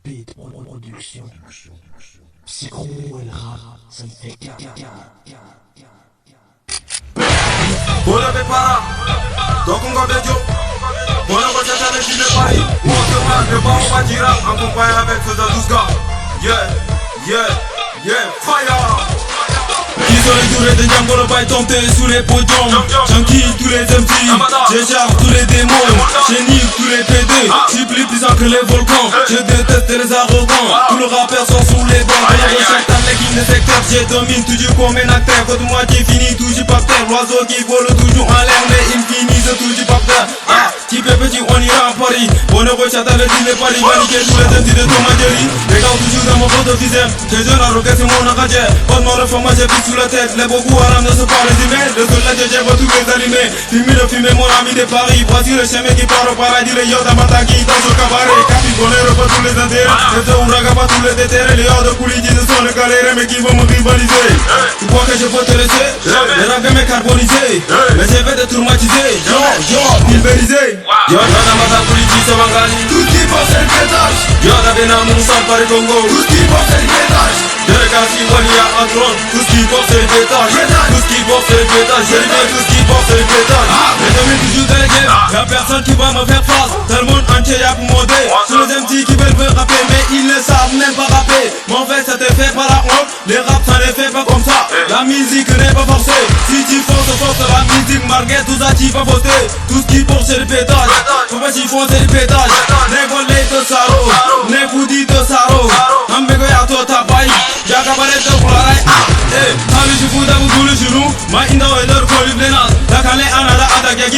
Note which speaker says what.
Speaker 1: Beat Production. Psycho et le rap, ça me fait
Speaker 2: Bola be para, dokunga bejo. Bola ko chata le chile pai. Moto ma de ba o bajira, accompagné avec Feza Douska. Yeah, fire. Ils ont les de Django le bail tombé sous les podiums. J'enquille tous les MC, j'échappe tous les démons. Je nique tous les PD, j'suis plus puissant que les volcans. Je déteste les arrogants, tous les rappeurs sont sous les bancs. Je recherche ta l'équipe de secteur, je domine toujours comme un acteur. Côté moi qui finit toujours par terre, l'oiseau qui vole toujours en l'air, mais il finit toujours par terre. Ah, qui peut petit, on ira à Paris. On ne recherche à le dîner Paris, maniquer tous les MC de Thomas Jerry. Les gars toujours dans mon compte officiel, que je n'en regrette c'est mon engagé. Pas de reforme, j'ai plus sous la tête. Les beaucoup haram ne sont pas résumés. Le soleil de Dieu va tous les allumer. Fumer mon ami de Paris. Voici le chemin qui part au paradis. Les yoda mataki dans ce cabaret. Capi bonheur pas tous les intérêts. Les ouragas pas tous les déterrés. Les yoda coulis disent sont les galères mais qui vont me rivaliser. Tu crois que je peux te laisser? Les rap me carboniser. Mais je vais te traumatiser. Yo, pulvérisé. Yoda mata coulis se vangali. Tout qui pense le pétage. Yoda bena moussa par le Congo. Tout qui pense le pétage. Je regarde si Wania en trône. Tout ce qui pense le pétage. Tout ce qui porte c'est le pétage, j'ai dit tout ce qui porte c'est le pétage. Mais je mets toujours dans les games, y'a personne qui va me faire face. Tout le monde entier y'a pour m'aider. Tous les MC qui veulent me rapper, mais ils ne savent même pas rapper. Mais en fait c'était fait par la honte, les raps ça n'est fait pas comme ça. La musique n'est pas forcée, si tu forces la musique marquée, tout ça tu vas voter. Tout ce qui porte c'est le pétage, faut pas s'y foncer le pétage. Négolé de Saro, Négoudi de Saro. Ambego y'a toi ta baille, y'a cabaret de Koularay. Je vous dans le genou, ma inda et leur coliblénas. La calée en a la attaque.